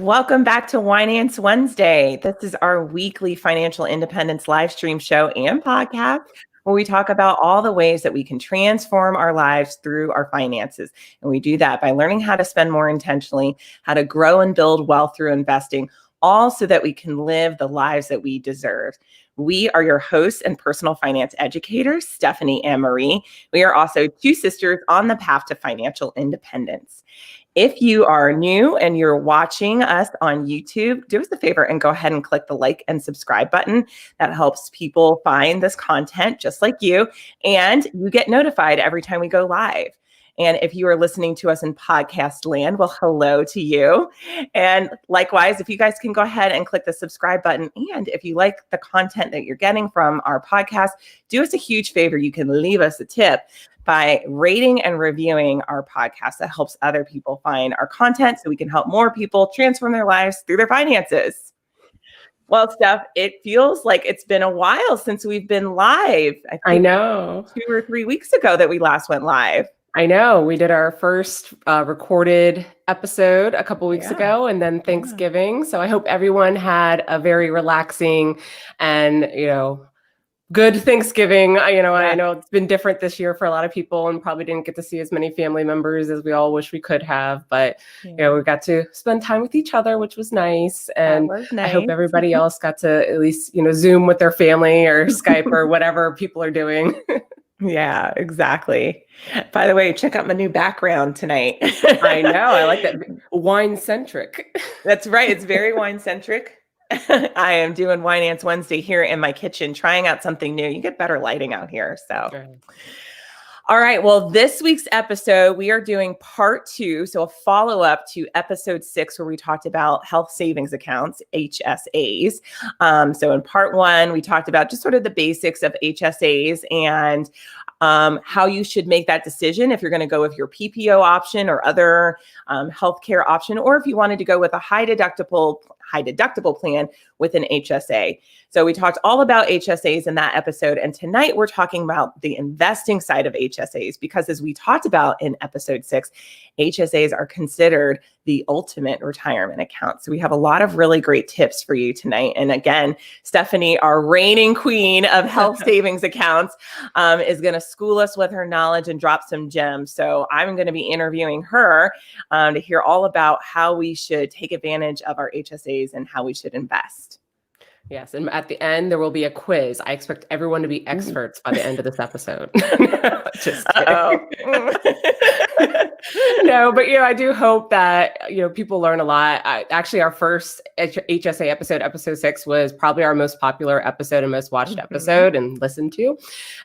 Welcome back to Winenance Wednesday. This is our weekly financial independence live stream show and podcast where we talk about all the ways that we can transform our lives through our finances. And we do that by learning how to spend more intentionally, how to grow and build wealth through investing, all so that we can live the lives that we deserve. We are your hosts and personal finance educators, Stephanie and Marie. We are also two sisters on the path to financial independence. If you are new and you're watching us on YouTube, do us a favor and go ahead and click the like and subscribe button. That helps people find this content just like you, and you get notified every time we go live. And if you are listening to us in podcast land, well, hello to you. And likewise, if you guys can go ahead and click the subscribe button. And if you like the content that you're getting from our podcast, do us a huge favor. You can leave us a tip by rating and reviewing our podcast. That helps other people find our content so we can help more people transform their lives through their finances. Well, Steph, it feels like it's been a while since we've been live. I know. 2 or 3 weeks ago that we last went live. I know. We did our first recorded episode a couple weeks ago, and then Thanksgiving. So I hope everyone had a very relaxing and, good Thanksgiving. I know it's been different this year for a lot of people and probably didn't get to see as many family members as we all wish we could have. But, we got to spend time with each other, which was nice. And I hope everybody else got to at least, Zoom with their family or Skype or whatever people are doing. Yeah, exactly. By the way, check out my new background tonight. I know. I like that. Wine-centric. That's right. It's very wine-centric. I am doing Winenance Wednesday here in my kitchen, trying out something new. You get better lighting out here. So, All right. Well, this week's episode, we are doing part 2. So a follow-up to episode 6, where we talked about health savings accounts, HSAs. So in part 1, we talked about just sort of the basics of HSAs and how you should make that decision if you're going to go with your PPO option or other healthcare option, or if you wanted to go with a high deductible plan with an HSA. So we talked all about HSAs in that episode. And tonight we're talking about the investing side of HSAs, because as we talked about in episode 6, HSAs are considered the ultimate retirement account. So we have a lot of really great tips for you tonight. And again, Stephanie, our reigning queen of health savings accounts, is going to school us with her knowledge and drop some gems. So I'm going to be interviewing her to hear all about how we should take advantage of our HSAs and how we should invest. Yes. And at the end, there will be a quiz. I expect everyone to be experts by the end of this episode. Just kidding. No, but, I do hope that, people learn a lot. Actually, our first HSA episode, episode 6, was probably our most popular episode and most watched episode and listened to.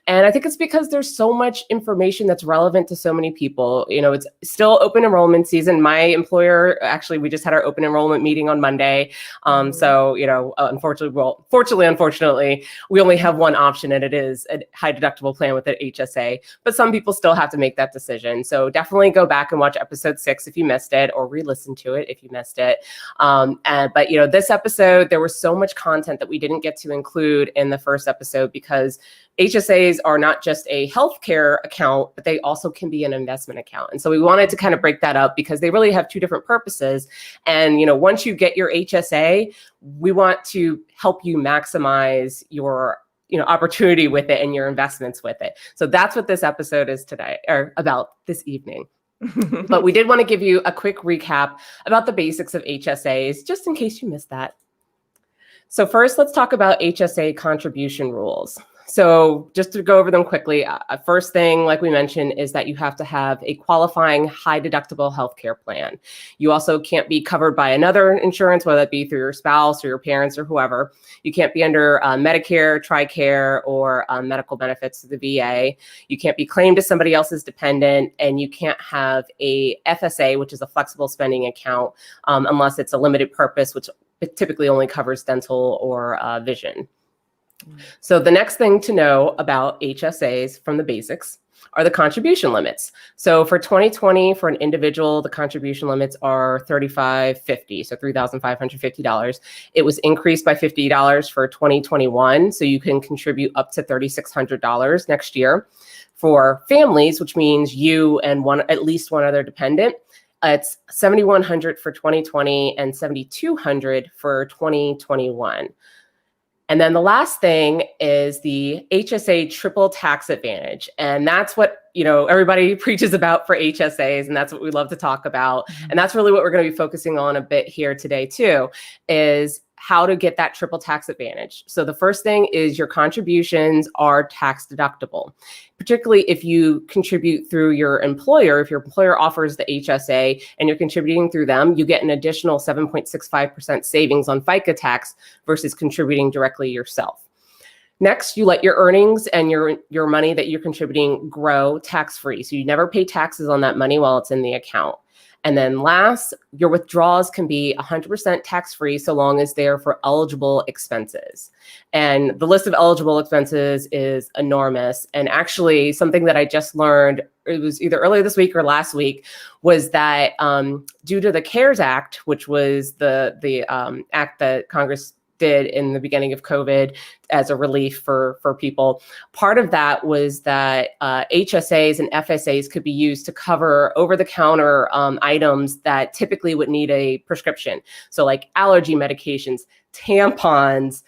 And I think it's because there's so much information that's relevant to so many people. It's still open enrollment season. My employer, actually, we just had our open enrollment meeting on Monday. So, unfortunately, we only have one option, and it is a high deductible plan with an HSA. But some people still have to make that decision. So definitely go back and watch episode 6 if you missed it, or re-listen to it if you missed it. But this episode, there was so much content that we didn't get to include in the first episode, because HSAs are not just a healthcare account, but they also can be an investment account. And so we wanted to kind of break that up, because they really have two different purposes. And, once you get your HSA, we want to help you maximize your opportunity with it and your investments with it. So that's what this episode is today, or about this evening. But we did want to give you a quick recap about the basics of HSAs, just in case you missed that. So first, let's talk about HSA contribution rules. So just to go over them quickly, first thing, like we mentioned, is that you have to have a qualifying high deductible healthcare plan. You also can't be covered by another insurance, whether it be through your spouse or your parents or whoever. You can't be under Medicare, TRICARE, or medical benefits to the VA. You can't be claimed as somebody else's dependent, and you can't have a FSA, which is a flexible spending account, unless it's a limited purpose, which typically only covers dental or vision. So the next thing to know about HSAs from the basics are the contribution limits. So for 2020, for an individual, the contribution limits are $3,550, so $3,550. It was increased by $50 for 2021, so you can contribute up to $3,600 next year. For families, which means you and at least one other dependent, It's $7,100 for 2020 and $7,200 for 2021. And then the last thing is the HSA triple tax advantage. And that's what, everybody preaches about for HSAs, and that's what we love to talk about. And that's really what we're going to be focusing on a bit here today too, is how to get that triple tax advantage. So the first thing is your contributions are tax deductible, particularly if you contribute through your employer. If your employer offers the HSA and you're contributing through them, you get an additional 7.65% savings on FICA tax versus contributing directly yourself. Next, you let your earnings and your money that you're contributing grow tax-free. So you never pay taxes on that money while it's in the account. And then last, your withdrawals can be 100% tax-free so long as they're for eligible expenses. And the list of eligible expenses is enormous. And actually, something that I just learned, it was either earlier this week or last week, was that due to the CARES Act, which was the act that Congress did in the beginning of COVID as a relief for people. Part of that was that HSAs and FSAs could be used to cover over-the-counter items that typically would need a prescription. So like allergy medications, tampons,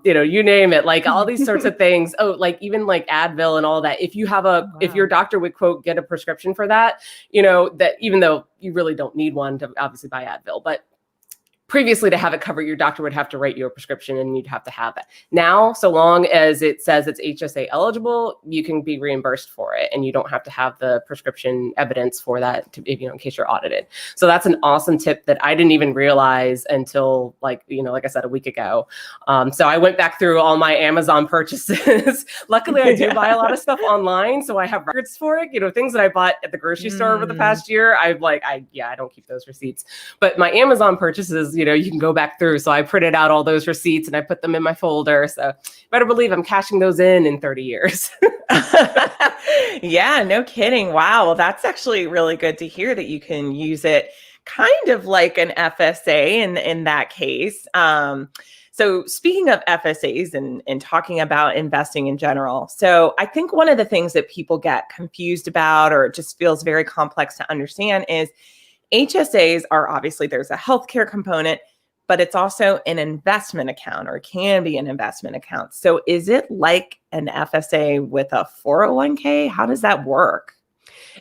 you name it, like all these sorts of things. Oh, like even like Advil and all that. If you have if your doctor would quote, get a prescription for that, that even though you really don't need one to obviously buy Advil, but previously, to have it covered, your doctor would have to write you a prescription and you'd have to have it. Now, so long as it says it's HSA eligible, you can be reimbursed for it and you don't have to have the prescription evidence for that in case you're audited. So that's an awesome tip that I didn't even realize until like I said, a week ago. So I went back through all my Amazon purchases. Luckily, I do buy a lot of stuff online, so I have records for it. Things that I bought at the grocery store over the past year, I don't keep those receipts. But my Amazon purchases, you can go back through. So I printed out all those receipts and I put them in my folder. So you better believe I'm cashing those in 30 years. Yeah, no kidding. Wow. Well, that's actually really good to hear that you can use it kind of like an FSA in that case. So speaking of FSAs and talking about investing in general, so I think one of the things that people get confused about or it just feels very complex to understand is HSAs are obviously there's a healthcare component, but it's also an investment account or can be an investment account. So is it like an FSA with a 401k? How does that work?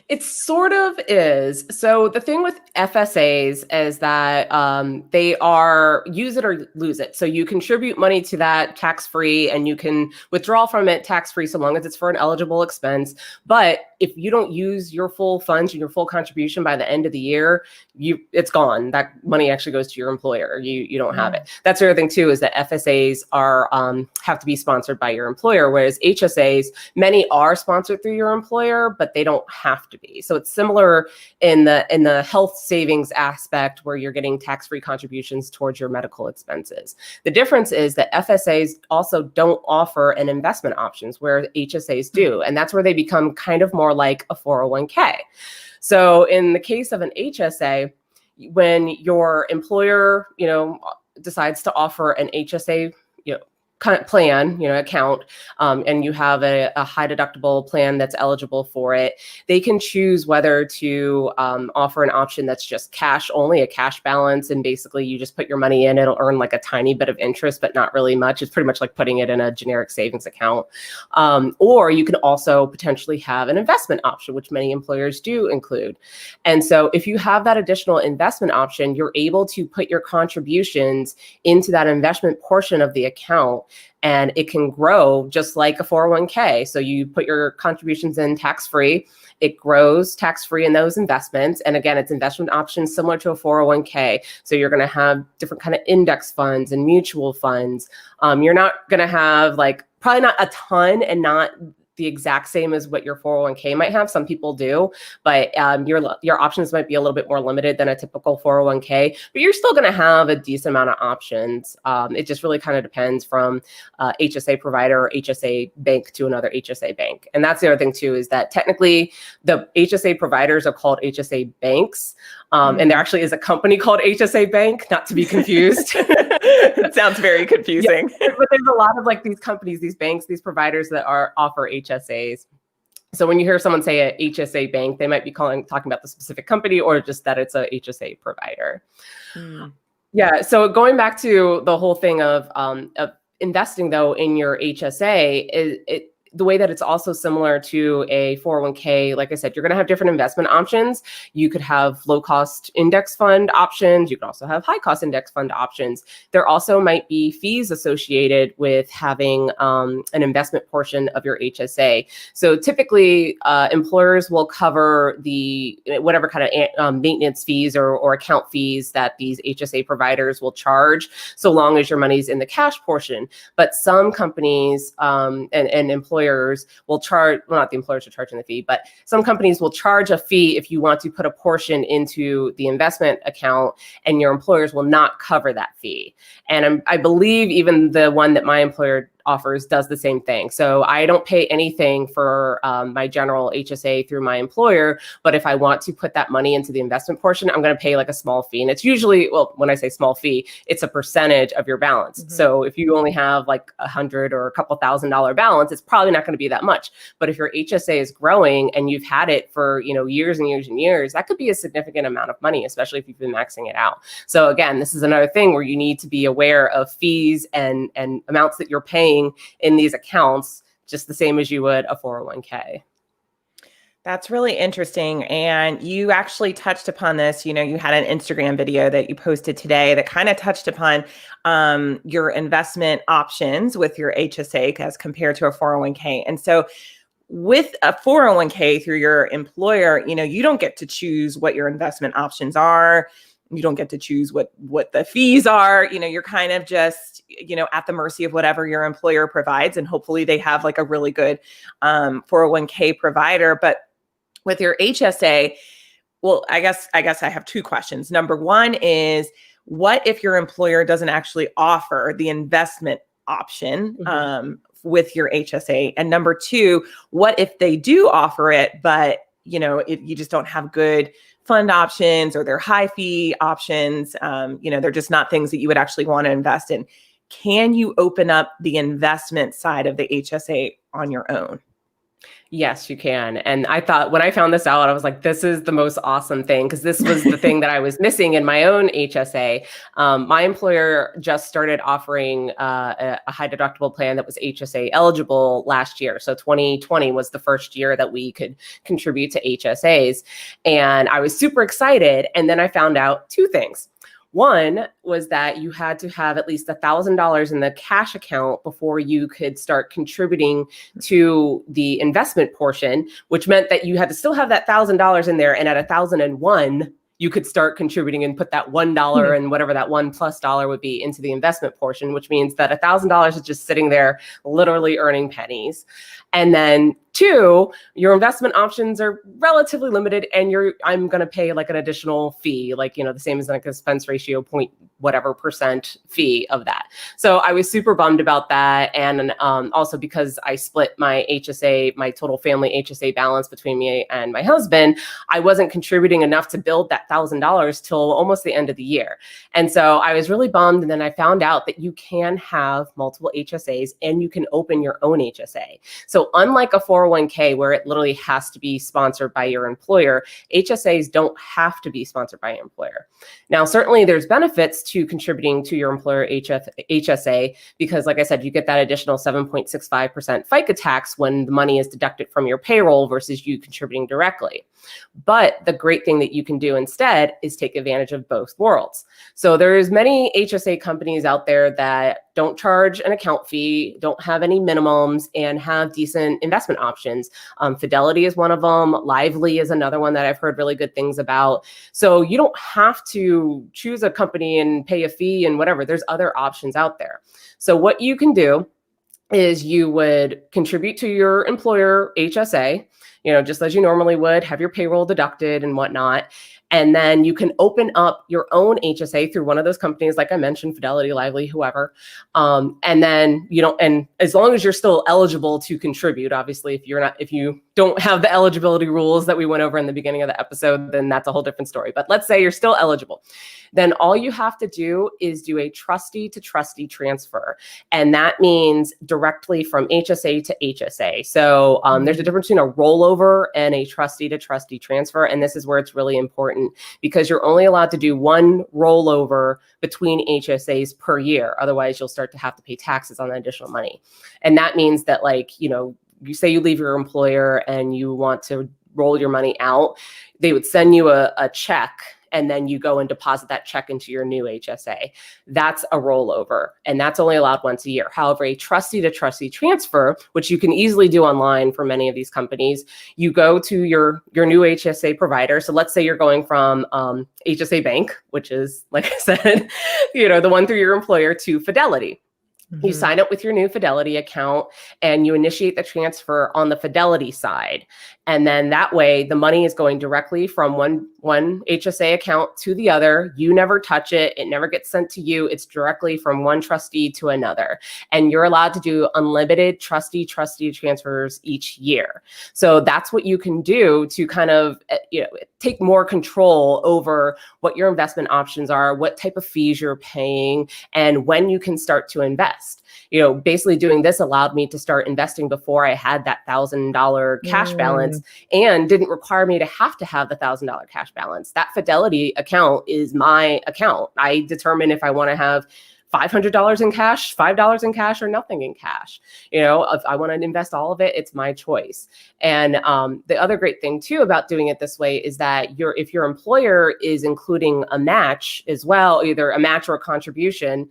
It sort of is. So the thing with FSAs is that they are use it or lose it. So you contribute money to that tax-free and you can withdraw from it tax-free so long as it's for an eligible expense. But if you don't use your full funds and your full contribution by the end of the year, it's gone. That money actually goes to your employer. You don't have it. That's the other thing too, is that FSAs are have to be sponsored by your employer, whereas HSAs, many are sponsored through your employer, but they don't have to be. So it's similar in the health savings aspect where you're getting tax-free contributions towards your medical expenses. The difference is that FSAs also don't offer an investment options where HSAs do. And that's where they become kind of more like a 401k. So in the case of an HSA, when your employer, decides to offer an HSA, kind of plan, account, and you have a high deductible plan that's eligible for it, they can choose whether to offer an option that's just cash only, a cash balance, and basically you just put your money in, it'll earn like a tiny bit of interest, but not really much. It's pretty much like putting it in a generic savings account. Or you can also potentially have an investment option, which many employers do include. And so if you have that additional investment option, you're able to put your contributions into that investment portion of the account, and it can grow just like a 401k. So you put your contributions in tax-free, it grows tax-free in those investments. And again, it's investment options similar to a 401k. So you're going to have different kind of index funds and mutual funds. You're not going to have probably not a ton and not the exact same as what your 401k might have. Some people do, but your options might be a little bit more limited than a typical 401k, but you're still going to have a decent amount of options. It just really kind of depends from HSA provider or HSA bank to another HSA bank. And that's the other thing too, is that technically the HSA providers are called HSA banks. And there actually is a company called HSA Bank, not to be confused. It sounds very confusing. Yeah, but there's a lot of these companies, these banks, these providers that offer HSAs. So when you hear someone say a HSA bank, they might be talking about the specific company or just that it's a HSA provider. Yeah. So going back to the whole thing of investing though in your HSA, the way that it's also similar to a 401k, like I said, you're going to have different investment options. You could have low cost index fund options. You could also have high cost index fund options. There also might be fees associated with having an investment portion of your HSA. So typically employers will cover the whatever kind of maintenance fees or account fees that these HSA providers will charge, so long as your money's in the cash portion. But some companies and employers will charge, well, not the employers are charging the fee, but some companies will charge a fee if you want to put a portion into the investment account, and your employers will not cover that fee. And I believe even the one that my employer offers does the same thing. So I don't pay anything for my general HSA through my employer, but if I want to put that money into the investment portion, I'm going to pay like a small fee. And it's usually, well, when I say small fee, it's a percentage of your balance. So if you only have like $100 or a couple $1,000 balance, it's probably not going to be that much. But if your HSA is growing and you've had it for, years and years and years, that could be a significant amount of money, especially if you've been maxing it out. So again, this is another thing where you need to be aware of fees and amounts that you're paying in these accounts, just the same as you would a 401k. That's really interesting. And you actually touched upon this. You had an Instagram video that you posted today that kind of touched upon your investment options with your HSA as compared to a 401k. And so with a 401k through your employer, you don't get to choose what your investment options are. You don't get to choose what the fees are. You're kind of just, at the mercy of whatever your employer provides. And hopefully they have like a really good 401k provider. But with your HSA, well, I guess I have two questions. Number one is, what if your employer doesn't actually offer the investment option with your HSA? And number two, what if they do offer it, but you just don't have good fund options, or they're high fee options? They're just not things that you would actually want to invest in. Can you open up the investment side of the HSA on your own? Yes, you can. And I thought when I found this out, I was like, this is the most awesome thing, because this was the thing that I was missing in my own HSA. My employer just started offering a high deductible plan that was HSA eligible last year. So 2020 was the first year that we could contribute to HSAs. And I was super excited. And then I found out two things. One was that you had to have at least $1,000 in the cash account before you could start contributing to the investment portion, which meant that you had to still have that $1,000 in there. And at 1,001, you could start contributing and put that $1 and whatever that $1+ would be into the investment portion, which means that $1,000 is just sitting there literally earning pennies. And then two, your investment options are relatively limited, and I'm going to pay like an additional fee, like, the same as like a expense ratio point whatever percent fee of that. So I was super bummed about that. And also because I split my HSA, my total family HSA balance between me and my husband, I wasn't contributing enough to build that $1,000 till almost the end of the year. And so I was really bummed. And then I found out that you can have multiple HSAs and you can open your own HSA. So unlike a 401k where it literally has to be sponsored by your employer, HSAs don't have to be sponsored by your employer. Now, certainly there's benefits to contributing to your employer HSA, because like I said, you get that additional 7.65% FICA tax when the money is deducted from your payroll versus you contributing directly. But the great thing that you can do instead is take advantage of both worlds. So there's many HSA companies out there that don't charge an account fee, don't have any minimums, and have decent investment options. Fidelity is one of them. Lively is another one that I've heard really good things about. So you don't have to choose a company and pay a fee and whatever. There's other options out there. So what you can do is you would contribute to your employer HSA, just as you normally would, have your payroll deducted and whatnot. And then you can open up your own HSA through one of those companies, like I mentioned, Fidelity, Lively, whoever. And then, and as long as you're still eligible to contribute, obviously, if you don't have the eligibility rules that we went over in the beginning of the episode, then that's a whole different story. But let's say you're still eligible. Then all you have to do is do a trustee to trustee transfer. And that means directly from HSA to HSA. So there's a difference between a rollover and a trustee to trustee transfer. And this is where it's really important because you're only allowed to do one rollover between HSAs per year. Otherwise, you'll start to have to pay taxes on the additional money. And that means that you say you leave your employer and you want to roll your money out, they would send you a check, and then you go and deposit that check into your new HSA. That's a rollover, and that's only allowed once a year. However, a trustee to trustee transfer, which you can easily do online for many of these companies, you go to your new HSA provider. So let's say you're going from HSA Bank, which is, like I said, the one through your employer, to Fidelity. You sign up with your new Fidelity account and you initiate the transfer on the Fidelity side. And then that way the money is going directly from one HSA account to the other. You never touch it. It never gets sent to you. It's directly from one trustee to another. And you're allowed to do unlimited trustee transfers each year. So that's what you can do to kind of take more control over what your investment options are, what type of fees you're paying, and when you can start to invest. Basically doing this allowed me to start investing before I had that $1,000 cash balance, and didn't require me to have the $1,000 cash balance. That Fidelity account is my account. I determine if I want to have $500 in cash, $5 in cash, or nothing in cash. If I want to invest all of it, it's my choice. And the other great thing too about doing it this way is that if your employer is including a match as well, either a match or a contribution,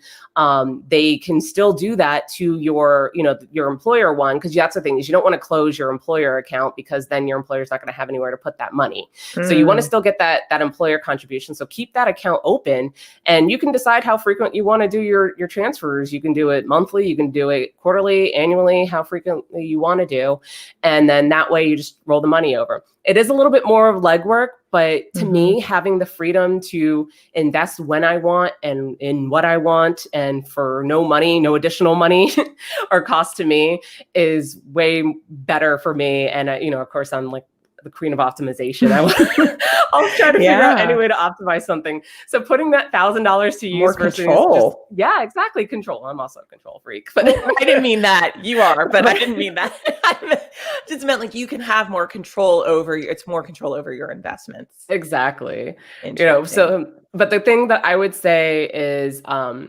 they can still do that to your employer one, because that's the thing is you don't want to close your employer account because then your employer's not going to have anywhere to put that money. So you want to still get that employer contribution. So keep that account open, and you can decide how frequent you want to do your transfers. You can do it monthly, you can do it quarterly, annually, how frequently you want to do. And then that way you just roll the money over. It is a little bit more of legwork, but to me, having the freedom to invest when I want and in what I want, and for no additional money or cost to me, is way better for me. And of course, I'm like the queen of optimization. I'll try to figure out any way to optimize something. So putting that $1,000 to use more versus control. Exactly. Control. I'm also a control freak, but I didn't mean that. You are, but I didn't mean that. I just meant like you can have more control over your investments. Exactly. But the thing that I would say is,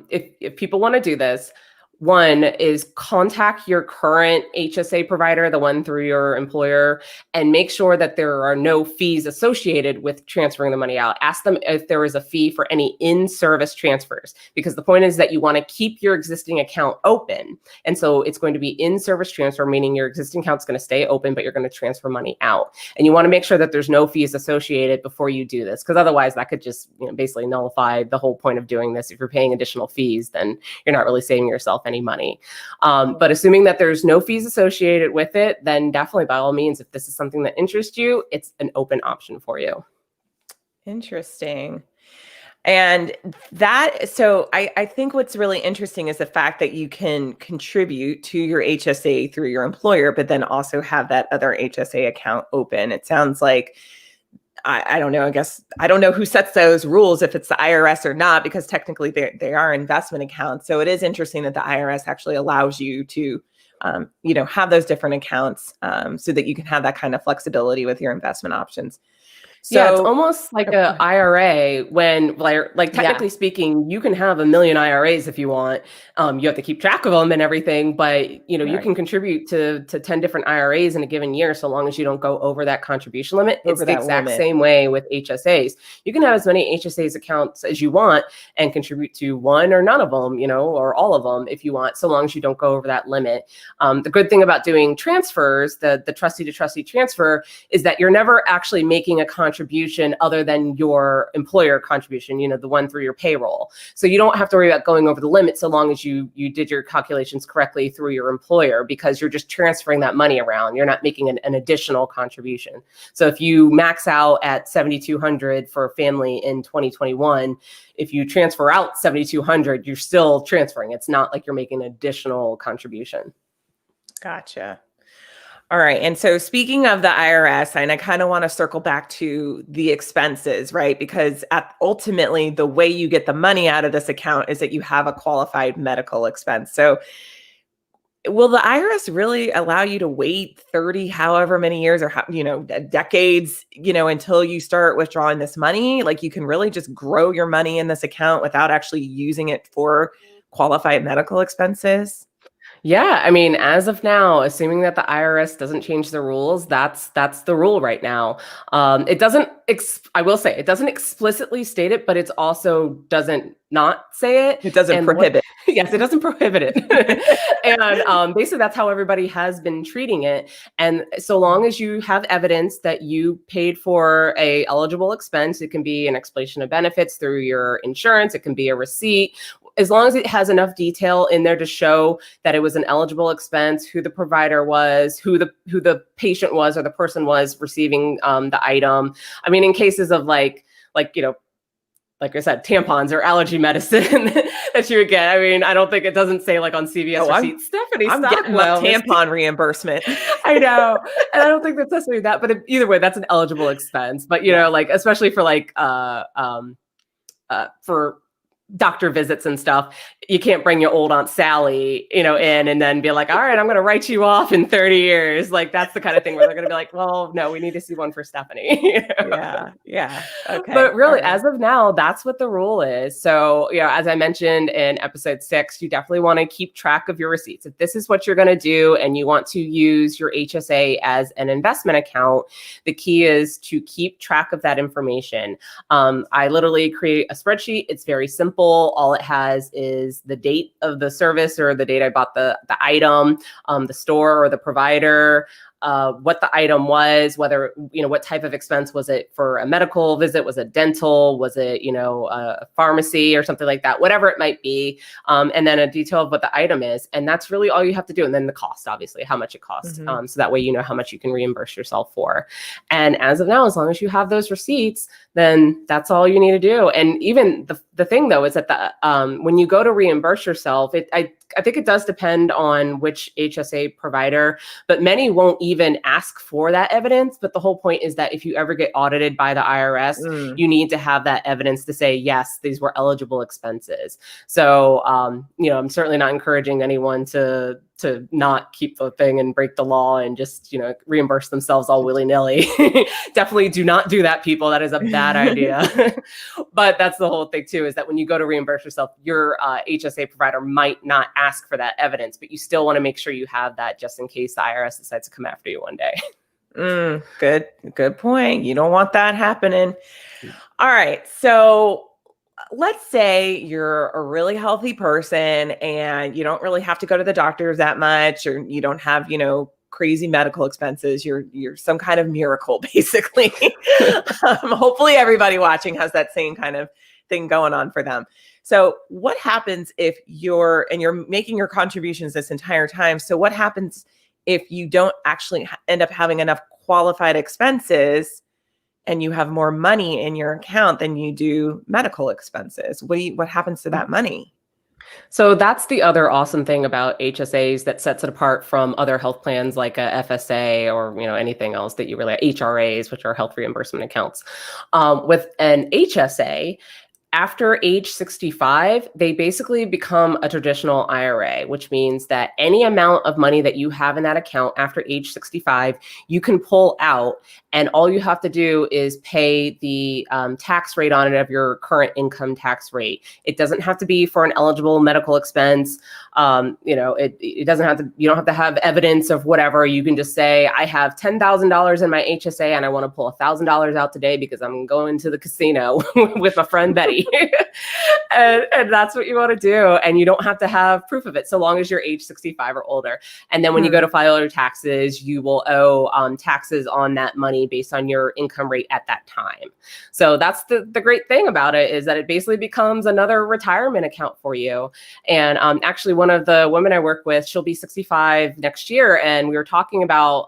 if people want to do this, one is contact your current HSA provider, the one through your employer, and make sure that there are no fees associated with transferring the money out. Ask them if there is a fee for any in-service transfers, because the point is that you want to keep your existing account open. And so it's going to be in-service transfer, meaning your existing account's going to stay open, but you're going to transfer money out. And you want to make sure that there's no fees associated before you do this, because otherwise that could just basically nullify the whole point of doing this. If you're paying additional fees, then you're not really saving yourself any money. But assuming that there's no fees associated with it, then definitely by all means, if this is something that interests you, it's an open option for you. Interesting. And so I think what's really interesting is the fact that you can contribute to your HSA through your employer, but then also have that other HSA account open. It sounds like, I don't know, I guess, I don't know who sets those rules, if it's the IRS or not, because technically they are investment accounts. So it is interesting that the IRS actually allows you to, have those different accounts so that you can have that kind of flexibility with your investment options. So it's almost like a IRA when, like technically speaking, you can have 1 million IRAs if you want. You have to keep track of them and everything, but you can contribute to 10 different IRAs in a given year, so long as you don't go over that contribution limit. It's the exact same way with HSAs. You can have as many HSAs accounts as you want and contribute to one or none of them, or all of them if you want, so long as you don't go over that limit. The good thing about doing transfers, the trustee to trustee transfer, is that you're never actually making a contribution contribution other than your employer contribution, the one through your payroll. So you don't have to worry about going over the limit so long as you did your calculations correctly through your employer, because you're just transferring that money around. You're not making an additional contribution. So if you max out at $7,200 for a family in 2021, if you transfer out $7,200, you're still transferring. It's not like you're making an additional contribution. Gotcha. All right. And so speaking of the IRS, and I kind of want to circle back to the expenses, right? Because ultimately, the way you get the money out of this account is that you have a qualified medical expense. So will the IRS really allow you to wait 30, however many years or, decades, until you start withdrawing this money? Like, you can really just grow your money in this account without actually using it for qualified medical expenses? Yeah, I mean, as of now, assuming that the IRS doesn't change the rules, that's the rule right now. It doesn't. I will say it doesn't explicitly state it, but it's also doesn't not say it. It doesn't prohibit. Yes, it doesn't prohibit it. And basically, that's how everybody has been treating it. And so long as you have evidence that you paid for a eligible expense, it can be an explanation of benefits through your insurance, it can be a receipt. As long as it has enough detail in there to show that it was an eligible expense, who the provider was, who the patient was, or the person was receiving the item. I mean, in cases of like I said, tampons or allergy medicine that you would get. I mean, I don't think it doesn't say like on CVS receipts. Stephanie, I'm getting my tampon reimbursement. I know, and I don't think that's necessarily that. But either way, that's an eligible expense. But especially for for doctor visits and stuff, you can't bring your old Aunt Sally, in and then be like, all right, I'm going to write you off in 30 years. Like, that's the kind of thing where they're going to be like, well, no, we need to see one for Stephanie. Yeah. Okay. But really, as of now, that's what the rule is. So, as I mentioned in episode 6, you definitely want to keep track of your receipts. If this is what you're going to do and you want to use your HSA as an investment account, the key is to keep track of that information. I literally create a spreadsheet. It's very simple. All it has is the date of the service or the date I bought the item, the store or the provider, what the item was, whether, what type of expense was it for a medical visit? Was it dental? Was it, a pharmacy or something like that, whatever it might be. And then a detail of what the item is. And that's really all you have to do. And then the cost, obviously, how much it costs. Mm-hmm. So that way, you know how much you can reimburse yourself for. And as of now, as long as you have those receipts, then that's all you need to do. And even the thing, though, is that when you go to reimburse yourself, I think it does depend on which HSA provider, but many won't even ask for that evidence. But the whole point is that if you ever get audited by the IRS, you need to have that evidence to say, yes, these were eligible expenses. So, I'm certainly not encouraging anyone to not keep the thing and break the law and just, reimburse themselves all willy-nilly. Definitely do not do that, people. That is a bad idea. But that's the whole thing too, is that when you go to reimburse yourself, your HSA provider might not ask for that evidence, but you still want to make sure you have that just in case the IRS decides to come after you one day. Good point. You don't want that happening. All right. So let's say you're a really healthy person and you don't really have to go to the doctors that much, or you don't have, crazy medical expenses. You're some kind of miracle, basically. Hopefully everybody watching has that same kind of thing going on for them. So what happens if you're making your contributions this entire time? So what happens if you don't actually end up having enough qualified expenses and you have more money in your account than you do medical expenses? What happens to that money? So that's the other awesome thing about HSAs that sets it apart from other health plans like a FSA or anything else that you really HRAs, which are health reimbursement accounts. With an HSA, after age 65, they basically become a traditional IRA, which means that any amount of money that you have in that account after age 65, you can pull out, and all you have to do is pay the tax rate on it of your current income tax rate. It doesn't have to be for an eligible medical expense. It doesn't have to. You don't have to have evidence of whatever. You can just say, I have $10,000 in my HSA, and I want to pull $1,000 out today because I'm going to the casino with my friend Betty. money. And that's what you want to do. And you don't have to have proof of it so long as you're age 65 or older. And then when you go to file your taxes, you will owe taxes on that money based on your income rate at that time. So that's the great thing about it, is that it basically becomes another retirement account for you. And actually, one of the women I work with, she'll be 65 next year. And we were talking about,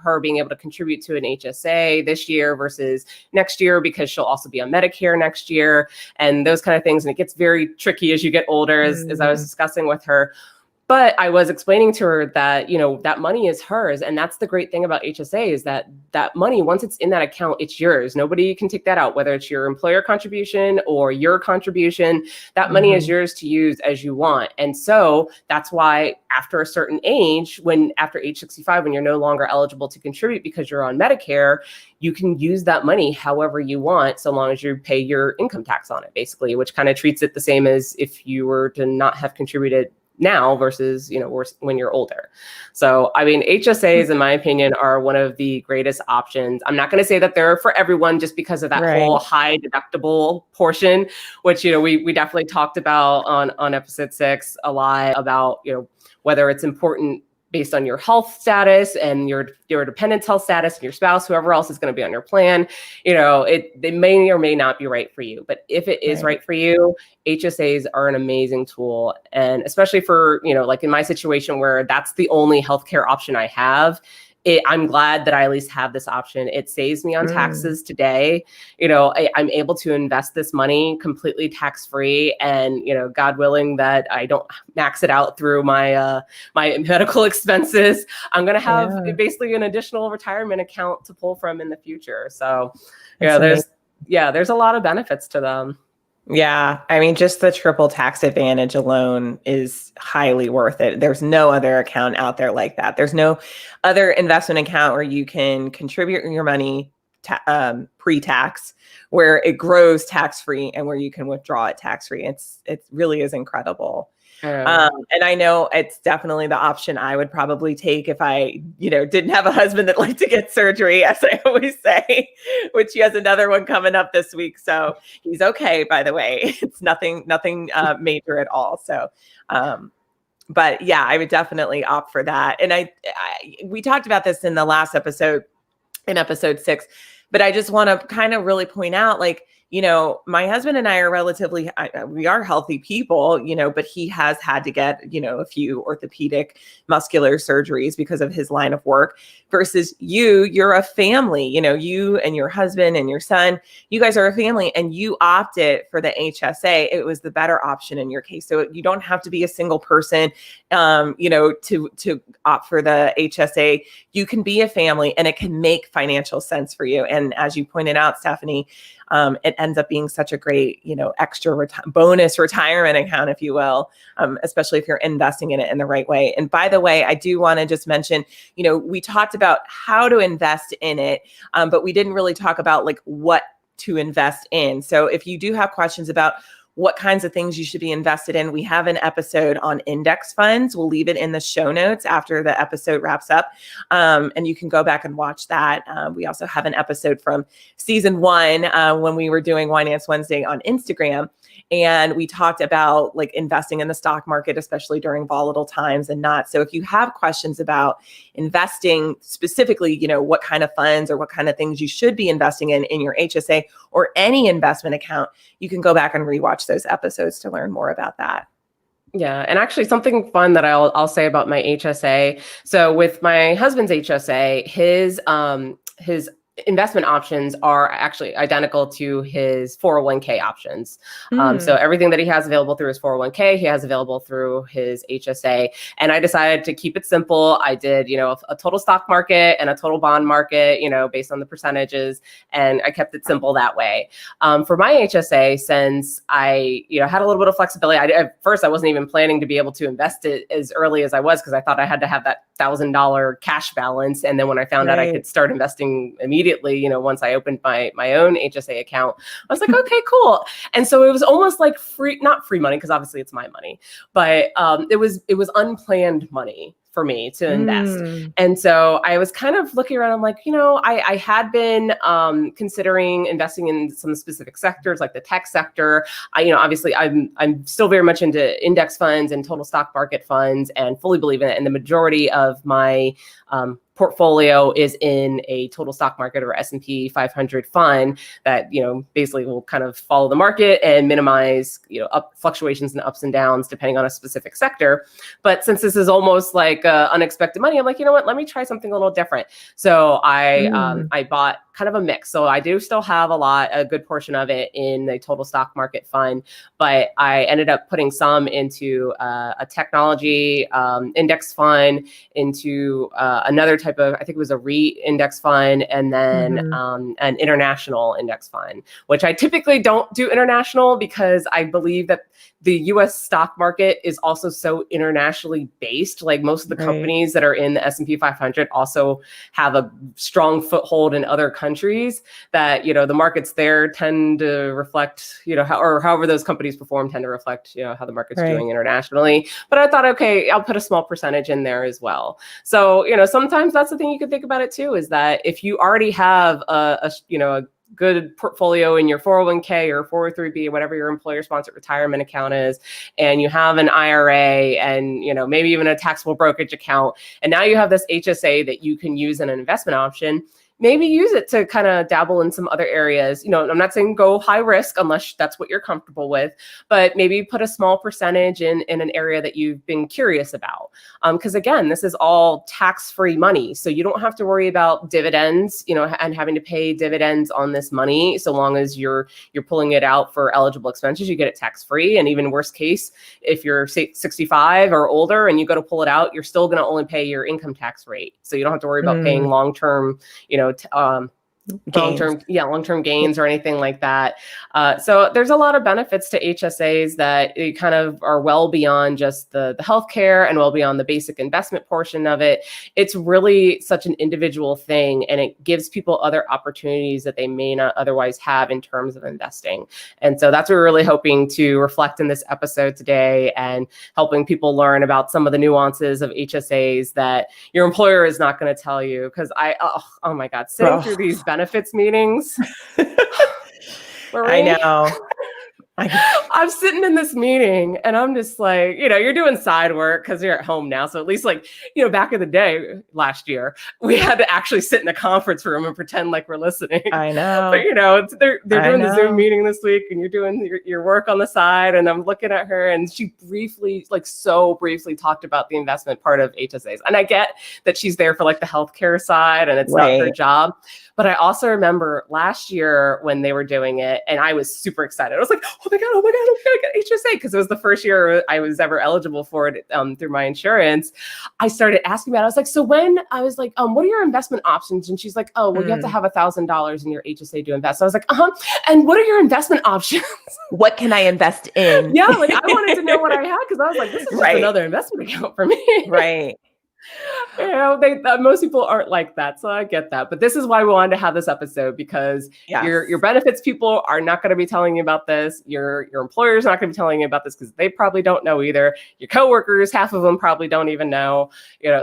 her being able to contribute to an HSA this year versus next year, because she'll also be on Medicare next year and those kind of things. And it gets very tricky as you get older, as I was discussing with her. But I was explaining to her that, that money is hers. And that's the great thing about HSA, is that money, once it's in that account, it's yours. Nobody can take that out, whether it's your employer contribution or your contribution. That money is yours to use as you want. And so that's why after a certain age, after age 65, when you're no longer eligible to contribute because you're on Medicare, you can use that money however you want, so long as you pay your income tax on it, basically, which kind of treats it the same as if you were to not have contributed now versus, when you're older. So, I mean, HSAs, in my opinion, are one of the greatest options. I'm not going to say that they're for everyone just because of that whole high deductible portion, which, we definitely talked about on episode 6 a lot about, whether it's important based on your health status and your dependent's health status and your spouse, whoever else is going to be on your plan. It may or may not be right for you. But if it is right for you, HSAs are an amazing tool. And especially for, like in my situation where that's the only healthcare option I have, I'm glad that I at least have this option. It saves me on taxes today. I'm able to invest this money completely tax-free, and, God willing that I don't max it out through my my medical expenses. I'm going to have basically an additional retirement account to pull from in the future. So, there's a lot of benefits to them. Yeah. I mean, just the triple tax advantage alone is highly worth it. There's no other account out there like that. There's no other investment account where you can contribute your money pre-tax, where it grows tax-free, and where you can withdraw it tax-free. It really is incredible. And I know it's definitely the option I would probably take if I, didn't have a husband that liked to get surgery, as I always say, which he has another one coming up this week. So he's okay, by the way. It's nothing major at all. So, but yeah, I would definitely opt for that. And we talked about this in the last episode, in episode 6, but I just want to kind of really point out, my husband and I are we are healthy people, but he has had to get, a few orthopedic muscular surgeries because of his line of work, versus you're a family, you and your husband and your son, you guys are a family, and you opted for the HSA. It was the better option in your case. So you don't have to be a single person, to opt for the HSA. You can be a family, and it can make financial sense for you. And as you pointed out, Stephanie, it ends up being such a great, extra bonus retirement account, if you will, especially if you're investing in it in the right way. And by the way, I do want to just mention, we talked about how to invest in it, but we didn't really talk about what to invest in. So if you do have questions about what kinds of things you should be invested in, we have an episode on index funds. We'll leave it in the show notes after the episode wraps up. And you can go back and watch that. We also have an episode from season 1 when we were doing Winenance Wednesday on Instagram. And we talked about investing in the stock market, especially during volatile times and not. So if you have questions about investing specifically, what kind of funds or what kind of things you should be investing in your HSA or any investment account, you can go back and rewatch those episodes to learn more about that. Yeah. And actually something fun that I'll say about my HSA. So with my husband's HSA, his investment options are actually identical to his 401k options. So everything that he has available through his 401k, he has available through his HSA. And I decided to keep it simple. I did, a total stock market and a total bond market, based on the percentages. And I kept it simple that way. For my HSA, since I, had a little bit of flexibility, at first I wasn't even planning to be able to invest it as early as I was, because I thought I had to have that $1,000 cash balance. And then when I found out I could start investing immediately, once I opened my own HSA account, I was like, okay, cool. And so it was almost like not free money, because obviously it's my money, but it was unplanned money for me to invest. And so I was kind of looking around. I'm like, I had been considering investing in some specific sectors, like the tech sector. Obviously, I'm still very much into index funds and total stock market funds, and fully believe in it. And the majority of my portfolio is in a total stock market or S&P 500 fund that, basically will kind of follow the market and minimize, fluctuations and ups and downs depending on a specific sector. But since this is almost like unexpected money, I'm like, you know what, let me try something a little different. So I bought kind of a mix. So I do still have a good portion of it in the total stock market fund, but I ended up putting some into a technology index fund, into another type of, I think it was a REIT index fund, and then an international index fund, which I typically don't do international because I believe that the US stock market is also so internationally based. Like most of the companies that are in the S&P 500 also have a strong foothold in other countries that, the markets there tend to reflect, however those companies perform tend to reflect, how the market's doing internationally. But I thought, okay, I'll put a small percentage in there as well. So, sometimes that's the thing you could think about it too, is that if you already have a good portfolio in your 401k or 403b or whatever your employer sponsored retirement account is, and you have an IRA and maybe even a taxable brokerage account, and now you have this HSA that you can use in an investment option, maybe use it to kind of dabble in some other areas. I'm not saying go high risk unless that's what you're comfortable with, but maybe put a small percentage in an area that you've been curious about. Because again, this is all tax-free money. So you don't have to worry about dividends, and having to pay dividends on this money. So long as you're pulling it out for eligible expenses, you get it tax-free. And even worst case, if you're 65 or older and you go to pull it out, you're still going to only pay your income tax rate. So you don't have to worry about paying long-term, long-term gains or anything like that. So there's a lot of benefits to HSAs that it kind of are well beyond just the healthcare and well beyond the basic investment portion of it. It's really such an individual thing, and it gives people other opportunities that they may not otherwise have in terms of investing. And so that's what we're really hoping to reflect in this episode today, and helping people learn about some of the nuances of HSAs that your employer is not going to tell you. Because oh my God, sitting through these benefits meetings. I know. I'm sitting in this meeting and I'm just like, you're doing side work because you're at home now. So at least back in the day, last year, we had to actually sit in a conference room and pretend like we're listening. I know. But they're doing the Zoom meeting this week, and you're doing your work on the side. And I'm looking at her, and she so briefly talked about the investment part of HSAs. And I get that she's there for the healthcare side and it's not her job. But I also remember last year when they were doing it, and I was super excited. I was like, oh my God, I'm going to get HSA, because it was the first year I was ever eligible for it through my insurance. I started asking about it. I was like, so what are your investment options? And she's like, oh, well, you have to have $1,000 in your HSA to invest. So I was like, and what are your investment options? What can I invest in? Yeah, I wanted to know what I had, because I was like, this is just another investment account for me. Right. Most people aren't like that, so I get that. But this is why we wanted to have this episode, because your benefits people are not going to be telling you about this. Your employer's not going to be telling you about this, because they probably don't know either. Your coworkers, half of them probably don't even know.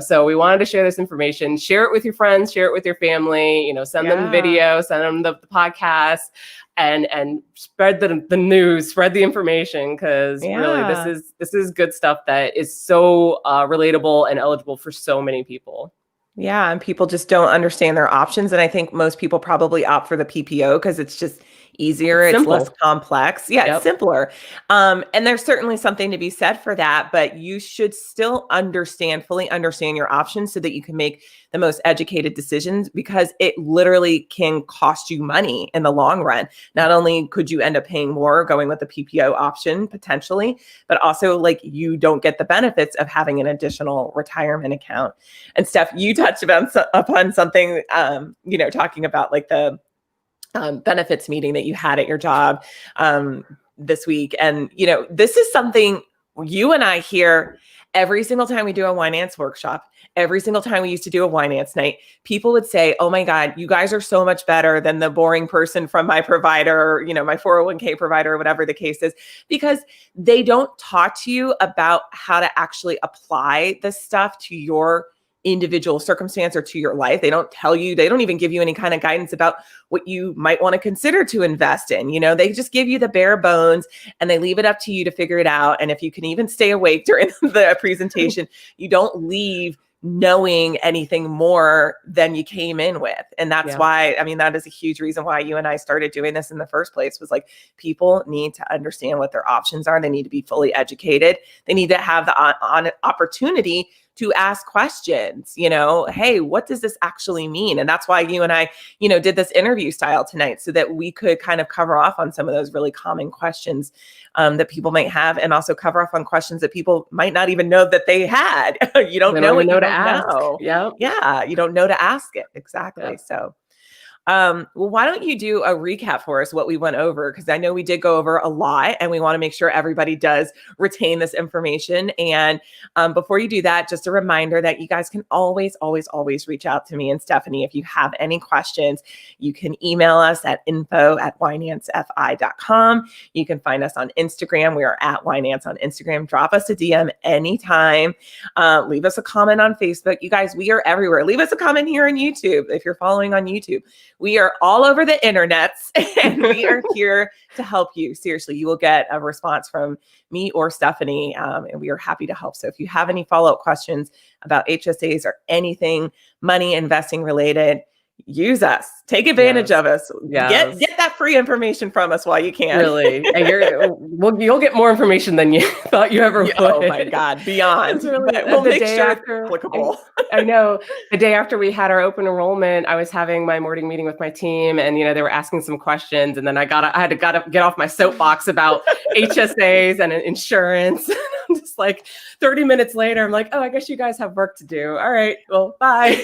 So we wanted to share this information. Share it with your friends. Share it with your family. Send them the video. Send them the podcast. And spread the news, spread the information, because really this is good stuff that is so relatable and eligible for so many people. Yeah, and people just don't understand their options. And I think most people probably opt for the PPO because it's just easier. It's less complex. Yeah, it's simpler. And there's certainly something to be said for that, but you should still fully understand your options so that you can make the most educated decisions, because it literally can cost you money in the long run. Not only could you end up paying more going with the PPO option potentially, but also you don't get the benefits of having an additional retirement account. And Steph, you touched upon something, talking about the benefits meeting that you had at your job this week. And, this is something you and I hear every single time we do a Winenance workshop, every single time we used to do a Winenance night, people would say, oh my God, you guys are so much better than the boring person from my provider, my 401k provider, or whatever the case is, because they don't talk to you about how to actually apply this stuff to your individual circumstance or to your life. They don't tell you, they don't even give you any kind of guidance about what you might want to consider to invest in. They just give you the bare bones and they leave it up to you to figure it out. And if you can even stay awake during the presentation, you don't leave knowing anything more than you came in with. And that's why, that is a huge reason why you and I started doing this in the first place, was like, people need to understand what their options are. They need to be fully educated. They need to have the opportunity to ask questions, hey, what does this actually mean? And that's why you and I, did this interview style tonight, so that we could kind of cover off on some of those really common questions that people might have, and also cover off on questions that people might not even know that they had. You don't know what you don't know. Yeah, you don't know to ask it. Exactly. Yep. So well, why don't you do a recap for us, what we went over? Because I know we did go over a lot and we want to make sure everybody does retain this information. And before you do that, just a reminder that you guys can always, always, always reach out to me and Stephanie. If you have any questions, you can email us at info@winancefi.com. You can find us on Instagram. We are at Winenance on Instagram. Drop us a DM anytime. Leave us a comment on Facebook. You guys, we are everywhere. Leave us a comment here on YouTube if you're following on YouTube. We are all over the internets and we are here to help you. Seriously, you will get a response from me or Stephanie, and we are happy to help. So if you have any follow-up questions about HSAs or anything money investing related, use us. Take advantage of us. Get that free information from us while you can. Really. And you'll get more information than you thought you ever would. Oh my God, beyond. Really, we'll make sure it's applicable. I know. The day after we had our open enrollment, I was having my morning meeting with my team, and they were asking some questions, and then I had to get off my soapbox about HSAs and insurance. I'm just like 30 minutes later, I'm like, oh, I guess you guys have work to do. All right, well, bye.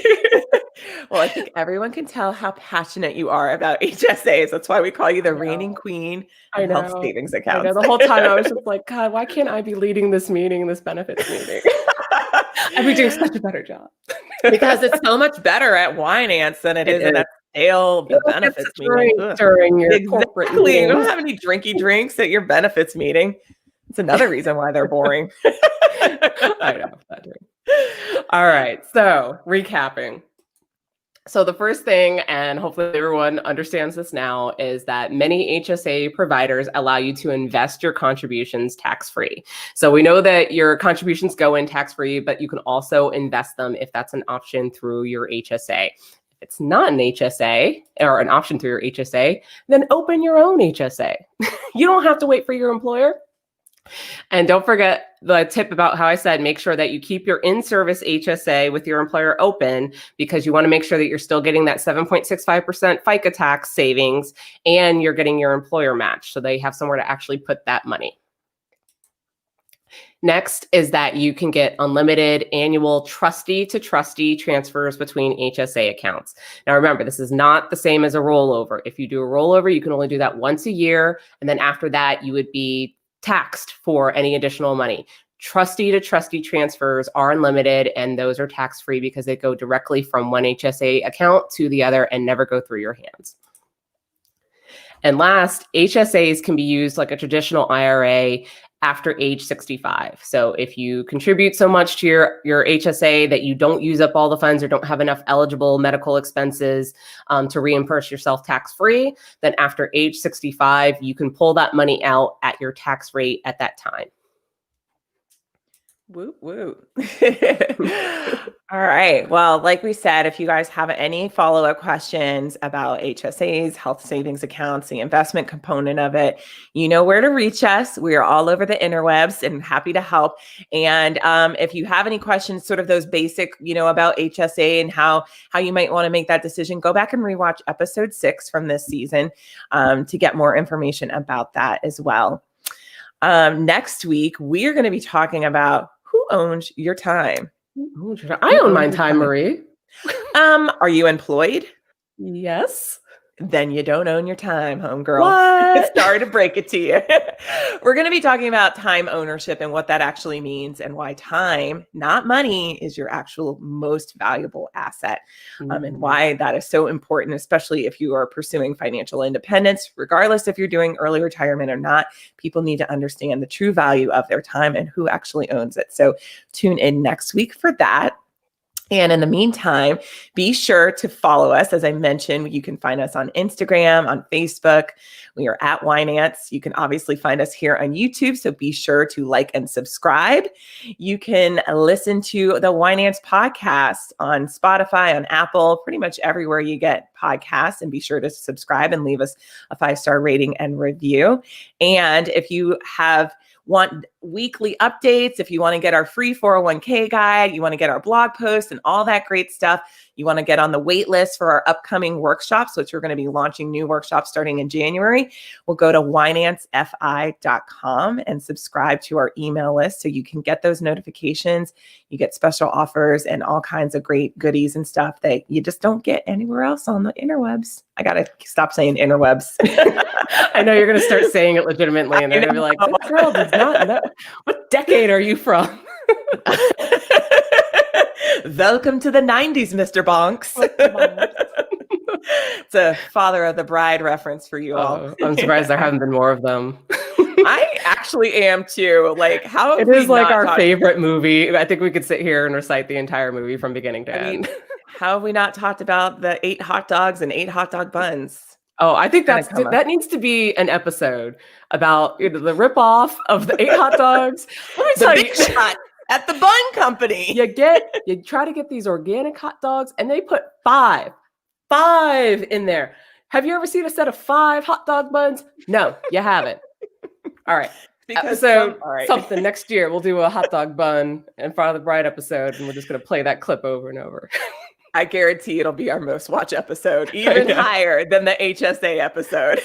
Well, I think everyone can tell how passionate you are about HSAs. That's why we call you the reigning queen of health savings accounts. I know. The whole time I was just like, God, why can't I be leading this meeting, this benefits meeting? I'd be doing such a better job. Because it's so much better at Winenance than it is in that stale benefits meeting. During your corporate meeting. You don't have any drinky drinks at your benefits meeting. It's another reason why they're boring. I know. All right. So recapping. So the first thing, and hopefully everyone understands this now, is that many HSA providers allow you to invest your contributions tax-free. So we know that your contributions go in tax-free, but you can also invest them if that's an option through your HSA. If it's not an HSA or an option through your HSA, then open your own HSA. You don't have to wait for your employer. And don't forget the tip about how I said, make sure that you keep your in-service HSA with your employer open, because you want to make sure that you're still getting that 7.65% FICA tax savings and you're getting your employer match, so they have somewhere to actually put that money. Next is that you can get unlimited annual trustee to trustee transfers between HSA accounts. Now, remember, this is not the same as a rollover. If you do a rollover, you can only do that once a year. And then after that, you would be taxed for any additional money. Trustee to trustee transfers are unlimited, and those are tax-free because they go directly from one HSA account to the other and never go through your hands. And last, HSAs can be used like a traditional IRA after age 65. So if you contribute so much to your HSA that you don't use up all the funds or don't have enough eligible medical expenses to reimburse yourself tax-free, then after age 65, you can pull that money out at your tax rate at that time. Woo woo. All right. Well, like we said, if you guys have any follow-up questions about HSAs, health savings accounts, the investment component of it, you know where to reach us. We are all over the interwebs and happy to help. And if you have any questions, sort of those basic, about HSA and how you might want to make that decision, go back and rewatch episode 6 from this season to get more information about that as well. Next week, we are going to be talking about who owns your time. I own my time, Marie. Are you employed? Yes. Then you don't own your time, homegirl. What? Sorry to break it to you. We're going to be talking about time ownership and what that actually means and why time, not money, is your actual most valuable asset, and why that is so important, especially if you are pursuing financial independence. Regardless if you're doing early retirement or not, people need to understand the true value of their time and who actually owns it. So tune in next week for that. And in the meantime, be sure to follow us. As I mentioned, you can find us on Instagram, on Facebook. We are at Winenance. You can obviously find us here on YouTube, so be sure to like and subscribe. You can listen to the Winenance podcast on Spotify, on Apple, pretty much everywhere you get podcasts, and be sure to subscribe and leave us a 5-star rating and review. And if you want weekly updates, if you want to get our free 401k guide, you want to get our blog posts and all that great stuff, you want to get on the wait list for our upcoming workshops, which we're going to be launching new workshops starting in January, we'll go to winancefi.com and subscribe to our email list so you can get those notifications. You get special offers and all kinds of great goodies and stuff that you just don't get anywhere else on the interwebs. I got to stop saying interwebs. I know you're going to start saying it legitimately, and they're going to be like, this girl does not know. What decade are you from? Welcome to the 90s, Mr. Bonks. It's a Father of the Bride reference for you all. I'm surprised there haven't been more of them. I actually am too. Like, how it is like our favorite movie. I think we could sit here and recite the entire movie from beginning to end. How have we not talked about the 8 hot dogs and 8 hot dog buns? Oh, I think that needs to be an episode about the ripoff of the 8 hot dogs. Let me tell you, shot at the bun company. You try to get these organic hot dogs, and they put 5 in there. Have you ever seen a set of 5 hot dog buns? No, you haven't. All right. Something next year, we'll do a hot dog bun and Father of the Bride episode, and we're just going to play that clip over and over. I guarantee it'll be our most watched episode, even higher than the HSA episode.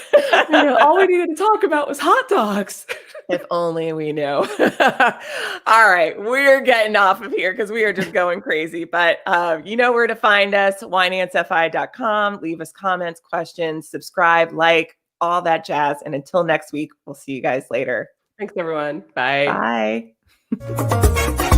All we needed to talk about was hot dogs. If only we knew. All right, we're getting off of here because we are just going crazy. But you know where to find us, winancefi.com. Leave us comments, questions, subscribe, like, all that jazz. And until next week, we'll see you guys later. Thanks, everyone. Bye. Bye.